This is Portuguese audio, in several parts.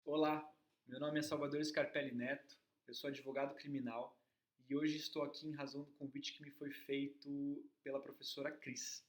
Olá, meu nome é Salvador Scarpelli Neto, eu sou advogado criminal e hoje estou aqui em razão do convite que me foi feito pela professora Cris.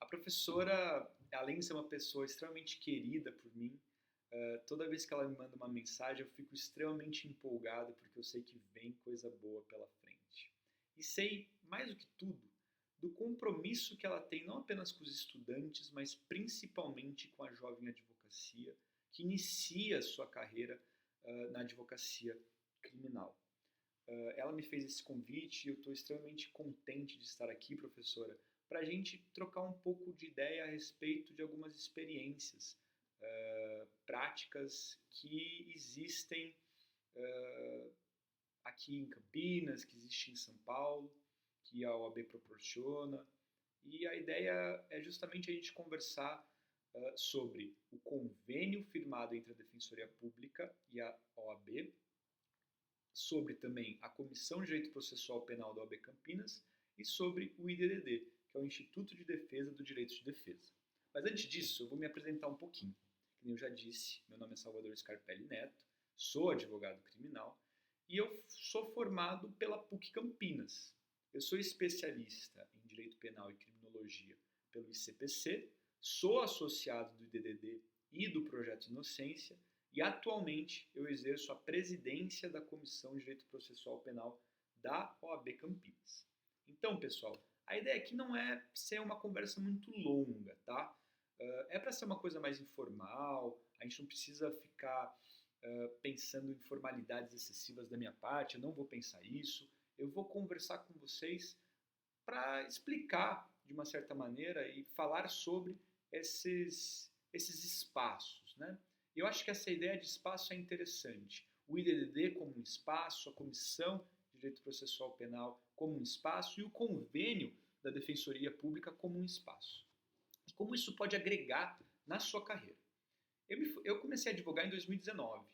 A professora, além de ser uma pessoa extremamente querida por mim, toda vez que ela me manda uma mensagem eu fico extremamente empolgado porque eu sei que vem coisa boa pela frente. E sei, mais do que tudo, do compromisso que ela tem não apenas com os estudantes, mas principalmente com a jovem advocacia que inicia sua carreira na advocacia criminal. Ela me fez esse convite e eu estou extremamente contente de estar aqui, professora, para a gente trocar um pouco de ideia a respeito de algumas experiências práticas que existem uh, aqui em Campinas, que existe em São Paulo, que a OAB proporciona. E a ideia é justamente a gente conversar sobre o convênio firmado entre a Defensoria Pública e a OAB, sobre também a Comissão de Direito Processual Penal da OAB Campinas e sobre o IDDD, que é o Instituto de Defesa do Direito de Defesa. Mas antes disso, eu vou me apresentar um pouquinho. Como eu já disse, meu nome é Salvador Scarpelli Neto, sou advogado criminal e eu sou formado pela PUC Campinas. Eu sou especialista em Direito Penal e Criminologia pelo ICPC, sou associado do IDDD e do Projeto Inocência e atualmente eu exerço a presidência da Comissão de Direito Processual Penal da OAB Campinas. Então, pessoal, a ideia aqui não é ser uma conversa muito longa, tá? É para ser uma coisa mais informal, a gente não precisa ficar pensando em formalidades excessivas da minha parte, eu não vou pensar isso, eu vou conversar com vocês para explicar de uma certa maneira e falar sobre esses espaços, né? Eu acho que essa ideia de espaço é interessante. O IDDD como um espaço, a Comissão de Direito Processual Penal como um espaço e o convênio da Defensoria Pública como um espaço. E como isso pode agregar na sua carreira. Eu comecei a advogar em 2019.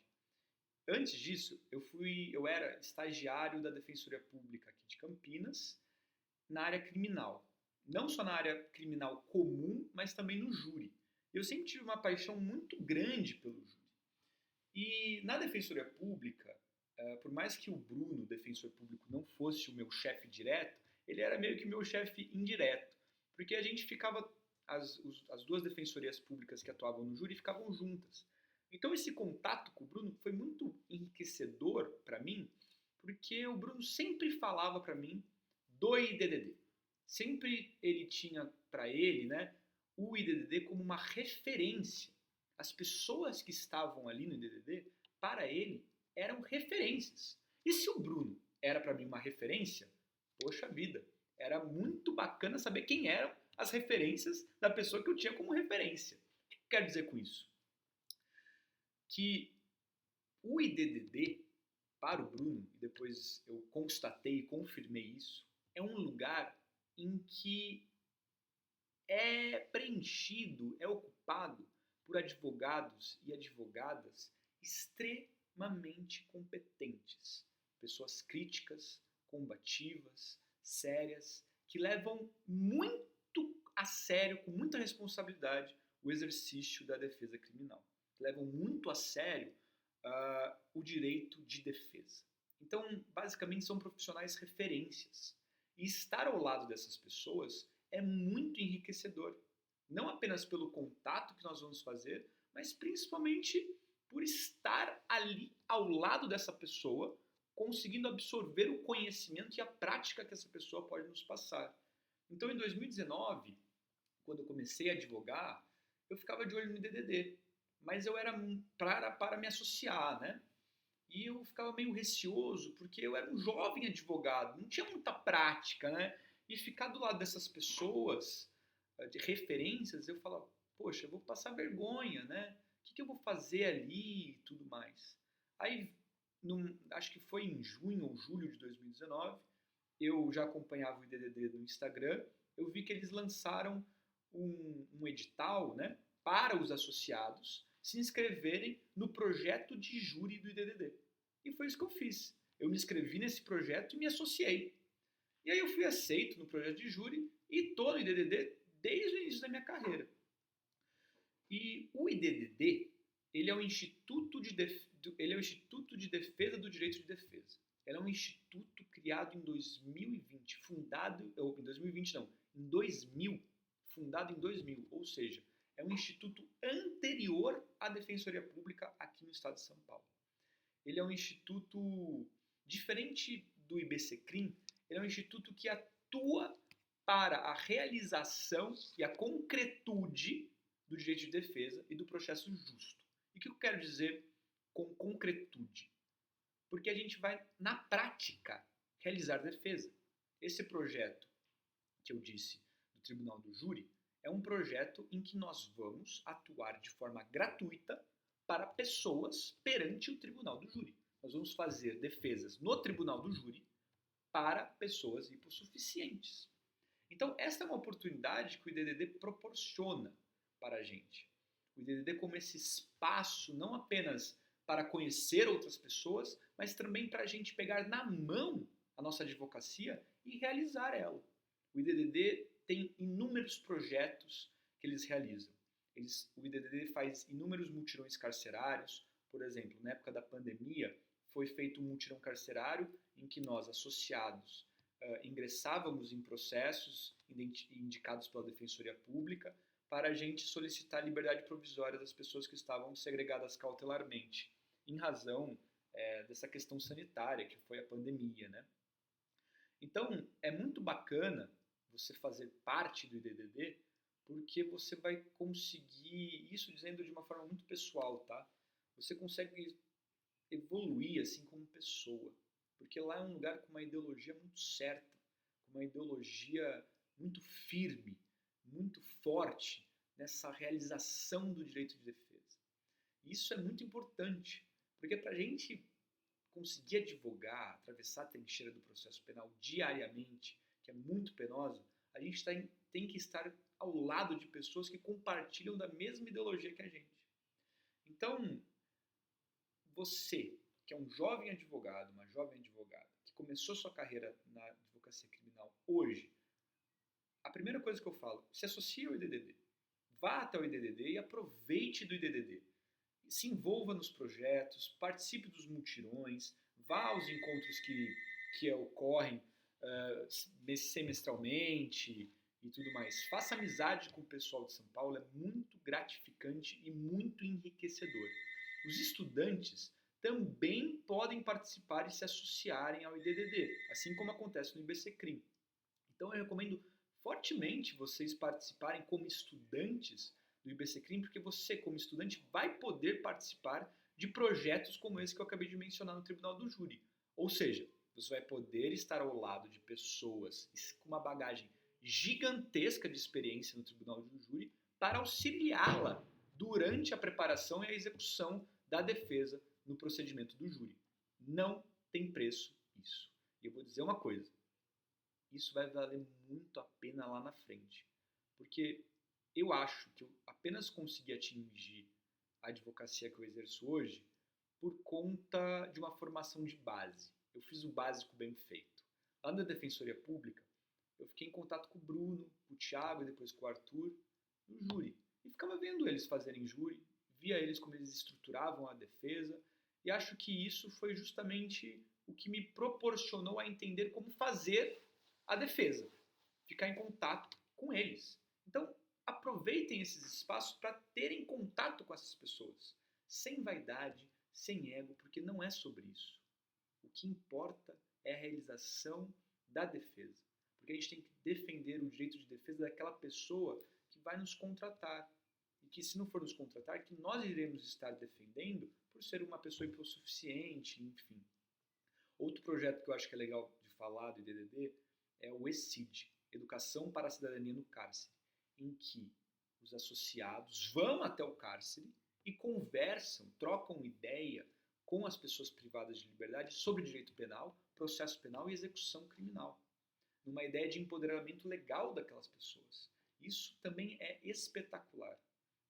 Antes disso, eu era estagiário da Defensoria Pública aqui de Campinas, na área criminal. Não só na área criminal comum, mas também no júri. Eu sempre tive uma paixão muito grande pelo júri. E na Defensoria Pública, por mais que o Bruno, defensor público, não fosse o meu chefe direto, ele era meio que meu chefe indireto. Porque a gente ficava, as duas defensorias públicas que atuavam no júri ficavam juntas. Então esse contato com o Bruno foi muito enriquecedor para mim, porque o Bruno sempre falava para mim do IDDD. Sempre ele tinha para ele, né, o IDDD como uma referência. As pessoas que estavam ali no IDDD, para ele, eram referências. E se o Bruno era para mim uma referência, poxa vida, era muito bacana saber quem eram as referências da pessoa que eu tinha como referência. O que eu quero dizer com isso? Que o IDDD, para o Bruno, e depois eu constatei e confirmei isso, é um lugar em que é preenchido, é ocupado por advogados e advogadas extremamente competentes. Pessoas críticas, combativas, sérias, que levam muito a sério, com muita responsabilidade, o exercício da defesa criminal. Levam muito a sério o direito de defesa. Então, basicamente, são profissionais referências. E estar ao lado dessas pessoas é muito enriquecedor. Não apenas pelo contato que nós vamos fazer, mas principalmente por estar ali ao lado dessa pessoa, conseguindo absorver o conhecimento e a prática que essa pessoa pode nos passar. Então, em 2019, quando eu comecei a advogar, eu ficava de olho no DDD, mas eu era para me associar, né? E eu ficava meio receoso, porque eu era um jovem advogado, não tinha muita prática, né? E ficar do lado dessas pessoas, de referências, eu falava, poxa, eu vou passar vergonha, né? O que eu vou fazer ali e tudo mais. Aí, acho que foi em junho ou julho de 2019, eu já acompanhava o IDDD no Instagram, eu vi que eles lançaram um edital, né, para os associados se inscreverem no projeto de júri do IDDD. E foi isso que eu fiz. Eu me inscrevi nesse projeto e me associei. E aí eu fui aceito no projeto de júri e estou no IDDD desde o início da minha carreira. E o IDDD, ele é o Instituto de, ele é o Instituto de Defesa do Direito de Defesa. Ele é um instituto criado em 2020, fundado, ou em 2020 não, em 2000, fundado em 2000, ou seja, é um instituto anterior à Defensoria Pública aqui no estado de São Paulo. Ele é um instituto diferente do IBCCRIM, ele é um instituto que atua para a realização e a concretude do direito de defesa e do processo justo. E o que eu quero dizer com concretude? Porque a gente vai, na prática, realizar defesa. Esse projeto que eu disse do Tribunal do Júri é um projeto em que nós vamos atuar de forma gratuita para pessoas perante o Tribunal do Júri. Nós vamos fazer defesas no Tribunal do Júri para pessoas hipossuficientes. Então, esta é uma oportunidade que o IDDD proporciona para a gente. O IDDD como esse espaço não apenas para conhecer outras pessoas, mas também para a gente pegar na mão a nossa advocacia e realizar ela. O IDDD tem inúmeros projetos que eles realizam. O IDDD faz inúmeros mutirões carcerários. Por exemplo, na época da pandemia, foi feito um mutirão carcerário em que nós, associados, ingressávamos em processos indicados pela Defensoria Pública para a gente solicitar a liberdade provisória das pessoas que estavam segregadas cautelarmente, em razão dessa questão sanitária, que foi a pandemia, né? Então, é muito bacana você fazer parte do IDDD, porque você vai conseguir, isso dizendo de uma forma muito pessoal, tá? Você consegue evoluir assim como pessoa, porque lá é um lugar com uma ideologia muito certa, com uma ideologia muito firme, muito forte nessa realização do direito de defesa. E isso é muito importante, porque para a gente conseguir advogar, atravessar a trincheira do processo penal diariamente, que é muito penosa, a gente tem que estar ao lado de pessoas que compartilham da mesma ideologia que a gente. Então, você, que é um jovem advogado, uma jovem advogada, que começou sua carreira na advocacia criminal hoje, a primeira coisa que eu falo, se associe ao IDDD. Vá até o IDDD e aproveite do IDDD. Se envolva nos projetos, participe dos mutirões, vá aos encontros que ocorrem semestralmente e tudo mais. Faça amizade com o pessoal de São Paulo, é muito gratificante e muito enriquecedor. Os estudantes também podem participar e se associarem ao IDDD, assim como acontece no IBCCRIM. Então eu recomendo fortemente vocês participarem como estudantes do IBCCRIM, porque você, como estudante, vai poder participar de projetos como esse que eu acabei de mencionar no Tribunal do Júri. Ou seja, você vai poder estar ao lado de pessoas com uma bagagem gigantesca de experiência no Tribunal do Júri para auxiliá-la durante a preparação e a execução da defesa no procedimento do júri. Não tem preço isso. E eu vou dizer uma coisa, isso vai valer muito a pena lá na frente. Porque eu acho que eu apenas consegui atingir a advocacia que eu exerço hoje por conta de uma formação de base. Eu fiz o básico bem feito. Lá na Defensoria Pública, eu fiquei em contato com o Bruno, com o Thiago e depois com o Arthur no júri. E ficava vendo eles fazerem júri, via eles como eles estruturavam a defesa, e acho que isso foi justamente o que me proporcionou a entender como fazer a defesa, ficar em contato com eles. Então, aproveitem esses espaços para terem contato com essas pessoas, sem vaidade, sem ego, porque não é sobre isso. O que importa é a realização da defesa, porque a gente tem que defender o direito de defesa daquela pessoa que vai nos contratar, e que se não for nos contratar, que nós iremos estar defendendo por ser uma pessoa hipossuficiente, enfim. Outro projeto que eu acho que é legal de falar do IDDD é o ECID, Educação para a Cidadania no Cárcere, em que os associados vão até o cárcere e conversam, trocam ideia com as pessoas privadas de liberdade sobre direito penal, processo penal e execução criminal, numa ideia de empoderamento legal daquelas pessoas. Isso também é espetacular.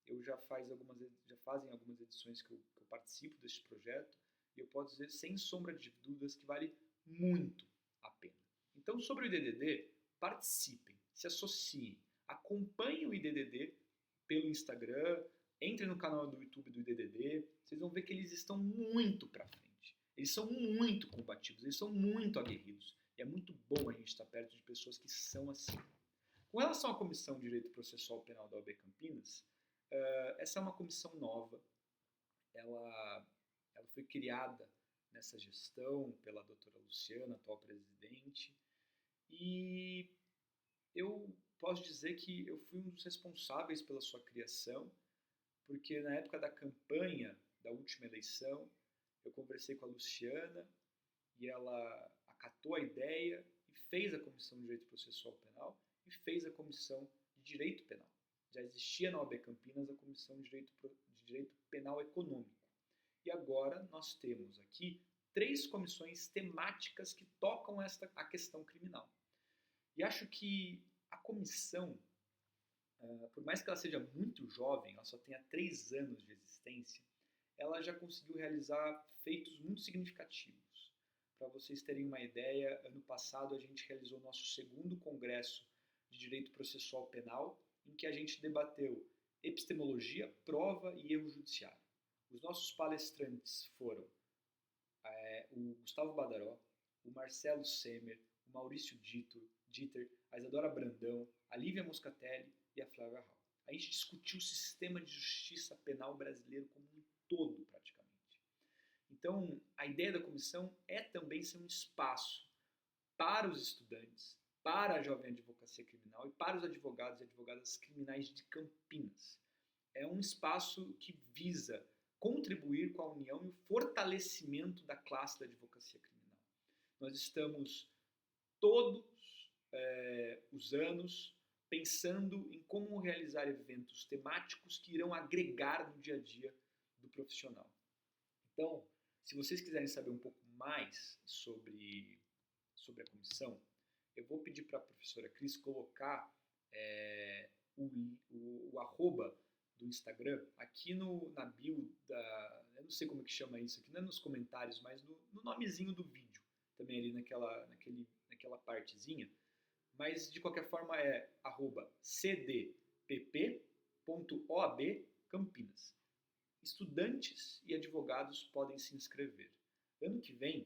Eu já fazem algumas edições que eu participo deste projeto e eu posso dizer sem sombra de dúvidas que vale muito a pena. Então, sobre o IDDD, participem, se associem, acompanhem o IDDD pelo Instagram, Entrem no canal do YouTube do IDDD, vocês vão ver que eles estão muito para frente. Eles são muito combativos, eles são muito aguerridos. E é muito bom a gente estar perto de pessoas que são assim. Com relação à Comissão de Direito Processual Penal da OAB Campinas, essa é uma comissão nova. Ela foi criada nessa gestão pela doutora Luciana, atual presidente, e eu posso dizer que eu fui um dos responsáveis pela sua criação, porque na época da campanha da última eleição, eu conversei com a Luciana e ela acatou a ideia e fez a Comissão de Direito Processual Penal e fez a Comissão de Direito Penal. Já existia na OAB Campinas a Comissão de Direito Penal Econômico. E agora nós temos aqui 3 comissões temáticas que tocam a questão criminal. E acho que a comissão, por mais que ela seja muito jovem, ela só tenha 3 anos de existência, ela já conseguiu realizar feitos muito significativos. Para vocês terem uma ideia, ano passado a gente realizou o nosso 2º Congresso de Direito Processual Penal, em que a gente debateu epistemologia, prova e erro judiciário. Os nossos palestrantes foram o Gustavo Badaró, o Marcelo Semer, o Maurício Dieter, a Isadora Brandão, a Lívia Moscatelli e a Flávia Hall. A gente discutiu o sistema de justiça penal brasileiro como um todo, praticamente. Então, a ideia da comissão é também ser um espaço para os estudantes, para a jovem advocacia criminal e para os advogados e advogadas criminais de Campinas. É um espaço que visa contribuir com a união e o fortalecimento da classe da advocacia criminal. Nós estamos todos os anos pensando em como realizar eventos temáticos que irão agregar no dia a dia do profissional. Então, se vocês quiserem saber um pouco mais sobre a comissão, eu vou pedir para a professora Cris colocar o arroba do Instagram aqui na bio eu não sei como é que chama isso aqui, não é nos comentários, mas no nomezinho do vídeo, também ali naquela partezinha, mas de qualquer forma é @cdpp.oabcampinas. Estudantes e advogados podem se inscrever. Ano que vem,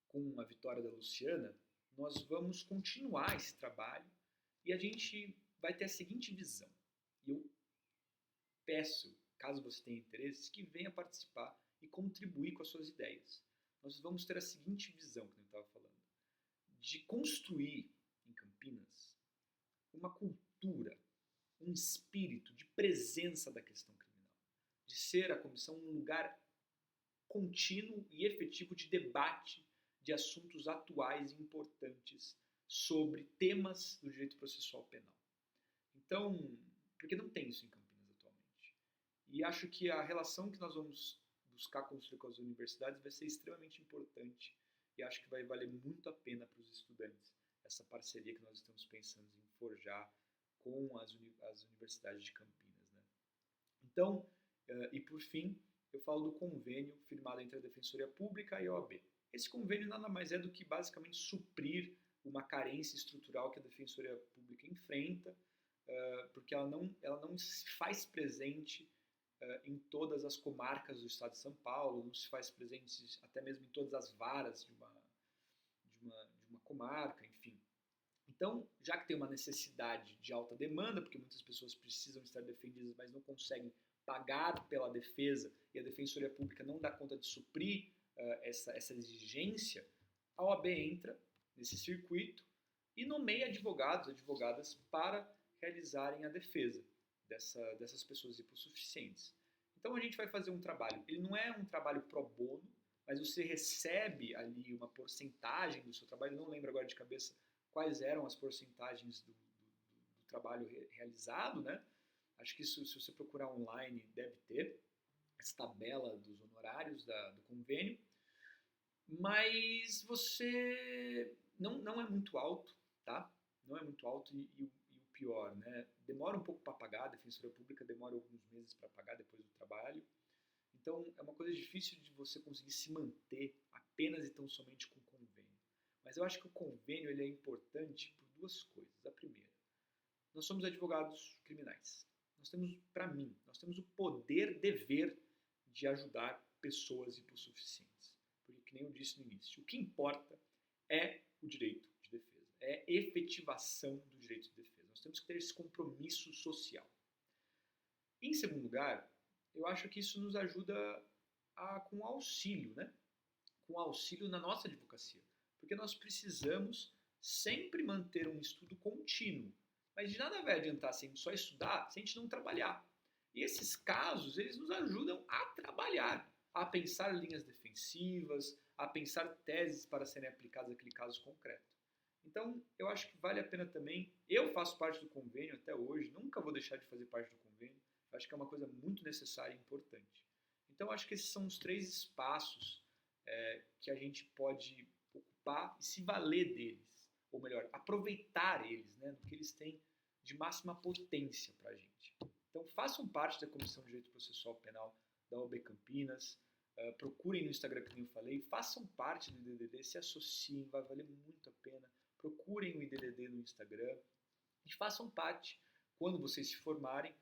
com a vitória da Luciana, nós vamos continuar esse trabalho e a gente vai ter a seguinte visão. E eu peço, caso você tenha interesse, que venha participar e contribuir com as suas ideias. Nós vamos ter a seguinte visão, que eu estava falando, de construir em Campinas uma cultura, um espírito de presença da questão criminal, de ser a comissão um lugar contínuo e efetivo de debate de assuntos atuais e importantes sobre temas do direito processual penal. Então, porque não tem isso em Campinas atualmente. E acho que a relação que nós vamos buscar construir com as universidades vai ser extremamente importante e acho que vai valer muito a pena para os estudantes essa parceria que nós estamos pensando em forjar com as universidades de Campinas, né? Então, e por fim, eu falo do convênio firmado entre a Defensoria Pública e a OAB. Esse convênio nada mais é do que basicamente suprir uma carência estrutural que a Defensoria Pública enfrenta, porque ela não se faz presente em todas as comarcas do estado de São Paulo, não se faz presente até mesmo em todas as varas de uma comarca, enfim. Então, já que tem uma necessidade de alta demanda, porque muitas pessoas precisam estar defendidas, mas não conseguem pagar pela defesa e a Defensoria Pública não dá conta de suprir essa exigência, a OAB entra nesse circuito e nomeia advogados, advogadas para realizarem a defesa dessas pessoas hipossuficientes. Então a gente vai fazer um trabalho, ele não é um trabalho pro bono, mas você recebe ali uma porcentagem do seu trabalho, não lembro agora de cabeça quais eram as porcentagens do trabalho realizado, né? Acho que isso, se você procurar online, deve ter essa tabela dos honorários do convênio, mas você não é muito alto, tá? Não é muito alto e o pior, né? Demora um pouco para pagar, a Defensoria Pública demora alguns meses para pagar depois do trabalho. Então é uma coisa difícil de você conseguir se manter apenas e tão somente com o convênio. Mas eu acho que o convênio ele é importante por 2 coisas. A primeira, nós somos advogados criminais. para mim, nós temos o dever de ajudar pessoas hipossuficientes. Porque, que nem eu disse no início, o que importa é o direito de defesa, é a efetivação do direito de defesa. Nós temos que ter esse compromisso social. Em segundo lugar, eu acho que isso nos ajuda com auxílio, né? Com auxílio na nossa advocacia. Porque nós precisamos sempre manter um estudo contínuo. Mas de nada vai adiantar se a gente só estudar se a gente não trabalhar. E esses casos, eles nos ajudam a trabalhar, a pensar linhas defensivas, a pensar teses para serem aplicadas naquele caso concreto. Então, eu acho que vale a pena também. Eu faço parte do convênio até hoje, nunca vou deixar de fazer parte do convênio. Eu acho que é uma coisa muito necessária e importante. Então, eu acho que esses são os 3 espaços que a gente pode ocupar e se valer deles. Ou melhor, aproveitar eles, né, no que eles têm de máxima potência para a gente. Então, façam parte da Comissão de Direito Processual Penal da OAB Campinas, procurem no Instagram, que eu falei, façam parte do IDDD, se associem, vai valer muito a pena. Procurem o IDDD no Instagram e façam parte, quando vocês se formarem,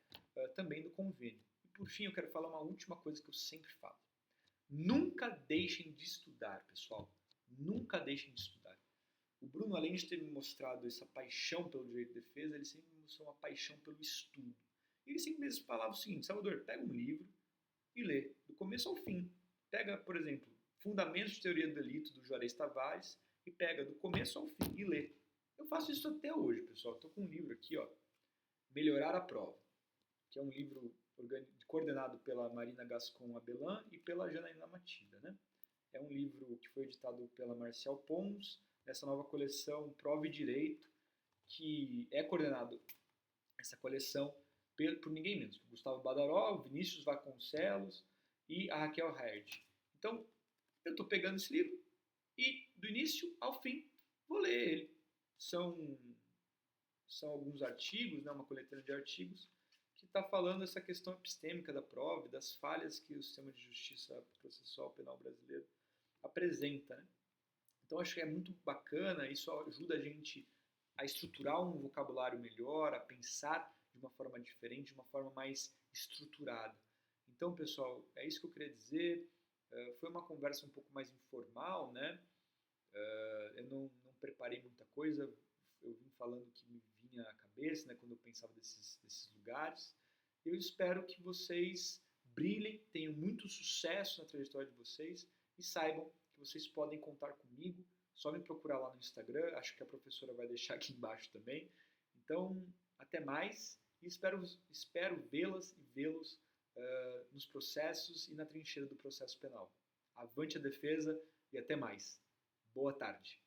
também do convênio. E por fim, eu quero falar uma última coisa que eu sempre falo. Nunca deixem de estudar, pessoal. Nunca deixem de estudar. O Bruno, além de ter me mostrado essa paixão pelo direito de defesa, ele sempre me mostrou uma paixão pelo estudo. E ele sempre mesmo falava o seguinte: Salvador, pega um livro e lê, do começo ao fim. Pega, por exemplo, Fundamentos de Teoria do Delito, do Juarez Tavares, e pega do começo ao fim e lê. Eu faço isso até hoje, pessoal. Estou com um livro aqui, ó, Melhorar a Prova, que é um livro coordenado pela Marina Gascon Abelan e pela Janaína Matida, né? É um livro que foi editado pela Marcial Pons, nessa nova coleção Prova e Direito, que é coordenado, essa coleção, por ninguém menos, Gustavo Badaró, Vinícius Vasconcelos e a Raquel Herd. Então, eu estou pegando esse livro e, do início ao fim, vou ler ele. São alguns artigos, né, uma coletânea de artigos, que está falando essa questão epistêmica da prova e das falhas que o sistema de justiça processual penal brasileiro apresenta, né? Então, acho que é muito bacana, isso ajuda a gente a estruturar um vocabulário melhor, a pensar de uma forma diferente, de uma forma mais estruturada. Então, pessoal, é isso que eu queria dizer. Foi uma conversa um pouco mais informal, né? Eu não preparei muita coisa, eu vim falando o que me vinha à cabeça, né, quando eu pensava desses lugares. Eu espero que vocês brilhem, tenham muito sucesso na trajetória de vocês e saibam que vocês podem contar comigo. Só me procurar lá no Instagram, acho que a professora vai deixar aqui embaixo também. Então, até mais e espero vê-las e vê-los nos processos e na trincheira do processo penal. Avante a defesa e até mais. Boa tarde.